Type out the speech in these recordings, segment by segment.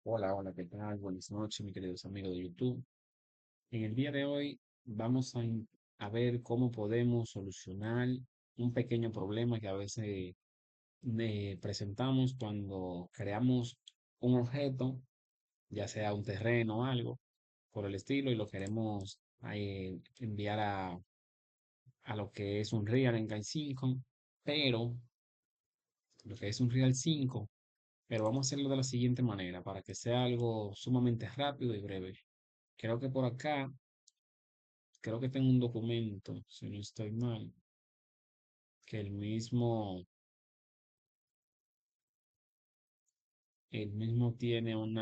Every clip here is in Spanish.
Hola, hola, ¿qué tal? Buenas noches, mis queridos amigos de YouTube. En el día de hoy vamos a ver cómo podemos solucionar un pequeño problema que a veces presentamos cuando creamos un objeto, ya sea un terreno o algo por el estilo, y lo queremos enviar a lo que es un Real Engine 5, pero lo que es un Real 5, pero vamos a hacerlo de la siguiente manera para que sea algo sumamente rápido y breve. Creo que por acá, creo que tengo un documento, si no estoy mal, que el mismo tiene un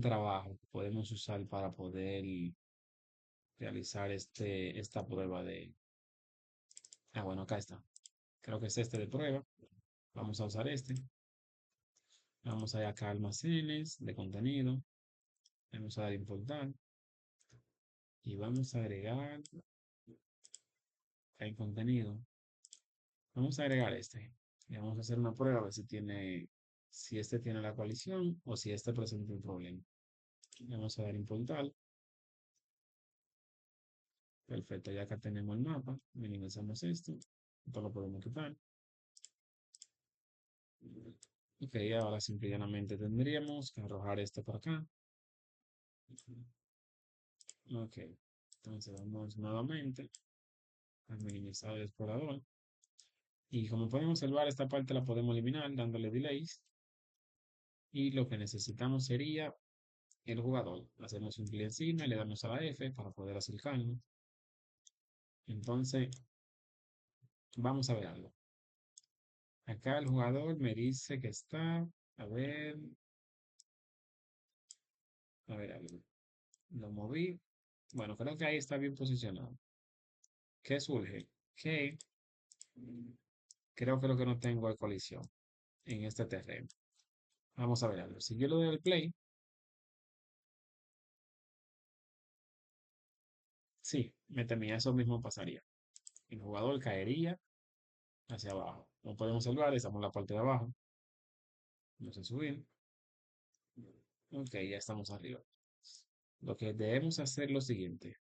trabajo que podemos usar para poder realizar esta prueba bueno, acá está. Creo que es este de prueba. Vamos a usar este. Vamos a ir acá a almacenes de contenido. Vamos a dar importar y vamos a agregar el contenido. Vamos a agregar este. Y vamos a hacer una prueba a ver si este tiene la coalición o si este presenta un problema. Vamos a dar importar. Perfecto, ya acá tenemos el mapa. Minimizamos esto. Esto lo podemos quitar. Ok, ahora simple y llanamente tendríamos que arrojar esto por acá. Ok, entonces vamos nuevamente a minimizar el explorador. Y como podemos observar, esta parte la podemos eliminar dándole delays. Y lo que necesitamos sería el jugador. Hacemos un clic encima y le damos a la F para poder acercarnos. Entonces, vamos a ver algo. Acá el jugador me dice que está, a ver, algo. Lo moví. Bueno, creo que ahí está bien posicionado. ¿Qué surge? Que creo que lo que no tengo es colisión en este terreno. Vamos a ver algo. Si yo le doy al play, sí, me temía eso mismo pasaría. El jugador caería hacia abajo. No podemos salvar, estamos en la parte de abajo. Vamos a subir. Ok, ya estamos arriba. Lo que debemos hacer es lo siguiente.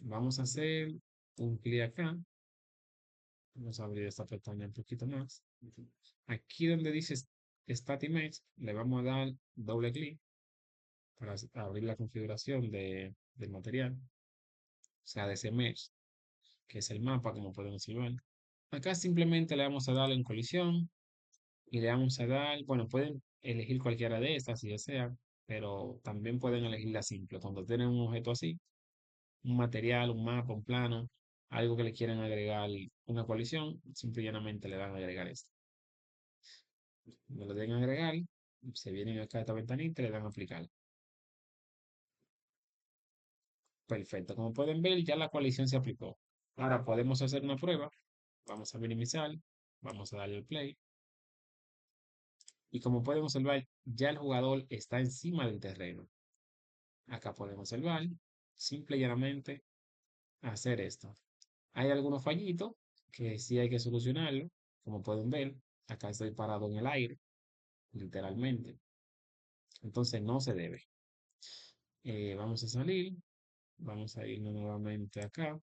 Vamos a hacer un clic acá. Vamos a abrir esta pestaña un poquito más. Aquí donde dice Stat Image, le vamos a dar doble clic para abrir la configuración del material, o sea, de ese mesh, que es el mapa, como podemos observar. Acá simplemente le vamos a dar en colisión y le vamos a dar, bueno, pueden elegir cualquiera de estas si desean, pero también pueden elegir la simple. Cuando tienen un objeto así, un material, un mapa, un plano, algo que le quieran agregar una colisión, simple y llanamente le dan a agregar esto. Me lo den a agregar, se vienen acá a esta ventanita y le dan a aplicar. Perfecto, como pueden ver, ya la coalición se aplicó. Ahora podemos hacer una prueba. Vamos a minimizar, vamos a darle al play. Y como podemos observar, ya el jugador está encima del terreno. Acá podemos observar, simple y llanamente, hacer esto. Hay algunos fallitos que sí hay que solucionarlo. Como pueden ver, acá estoy parado en el aire, literalmente. Entonces no se debe. Vamos a salir, vamos a irnos nuevamente acá.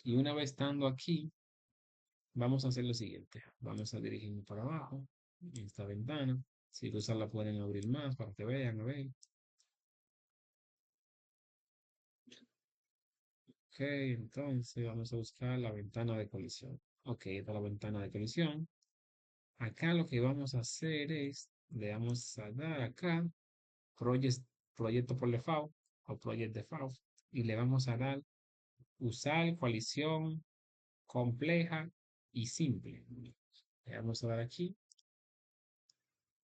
Y una vez estando aquí, vamos a hacer lo siguiente. Vamos a dirigirnos para abajo, en esta ventana. Si gustan la pueden abrir más para que vean, a ver. Ok, entonces vamos a buscar la ventana de colisión. Ok, esta es la ventana de colisión. Acá lo que vamos a hacer es, le vamos a dar acá, Project, Proyecto por default o Project Default, y le vamos a dar usar coalición compleja y simple. Le vamos a dar aquí.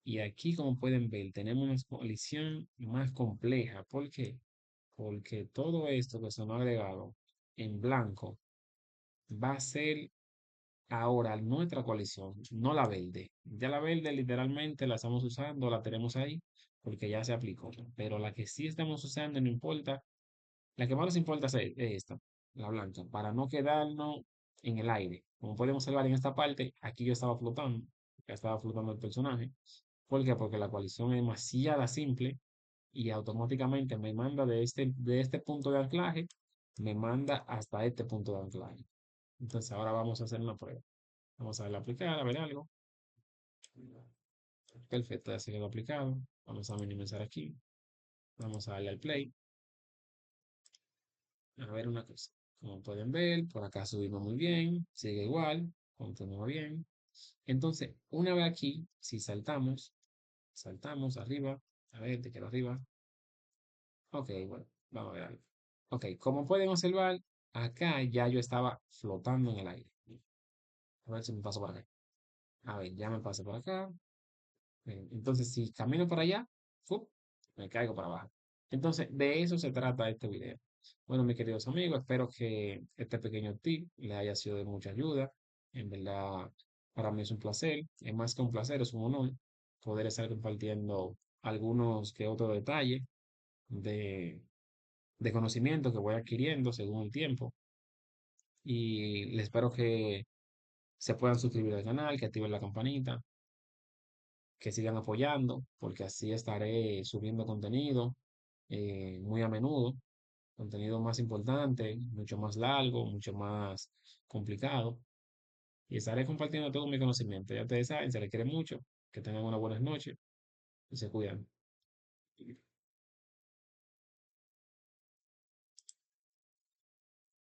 Y aquí, como pueden ver, tenemos una coalición más compleja. ¿Por qué? Porque todo esto que se nos ha agregado en blanco va a ser ahora nuestra coalición, no la verde. Ya la verde literalmente la estamos usando, la tenemos ahí porque ya se aplicó. Pero la que sí estamos usando, no importa, la que más nos importa es esta, la blanca, para no quedarnos en el aire. Como podemos observar en esta parte, aquí yo estaba flotando. ya estaba flotando el personaje. ¿Por qué? Porque la coalición es demasiado simple y automáticamente me manda de este punto de anclaje, me manda hasta este punto de anclaje. Entonces ahora vamos a hacer una prueba. Vamos a darle a aplicar, a ver algo. Perfecto, ya se quedó aplicado. Vamos a minimizar aquí. Vamos a darle al play. A ver una cosa. Como pueden ver, por acá subimos muy bien. Sigue igual. Continúa bien. Entonces, una vez aquí, si saltamos arriba. A ver, te quiero arriba. Ok, bueno, vamos a ver algo. Ok, como pueden observar, acá ya yo estaba flotando en el aire. A ver si me paso por acá. A ver, ya me pasé por acá. Entonces, si camino para allá, ¡fup! Me caigo para abajo. Entonces, de eso se trata este video. Bueno, mis queridos amigos, espero que este pequeño tip les haya sido de mucha ayuda. En verdad, para mí es un placer. Es más que un placer, es un honor poder estar compartiendo algunos que otros detalles de, de conocimiento que voy adquiriendo según el tiempo. Y les espero que se puedan suscribir al canal, que activen la campanita, que sigan apoyando, porque así estaré subiendo contenido muy a menudo, contenido más importante, mucho más largo, mucho más complicado, y estaré compartiendo todo mi conocimiento. Ya ustedes saben, se les quiere mucho, que tengan unas buenas noches y se cuidan.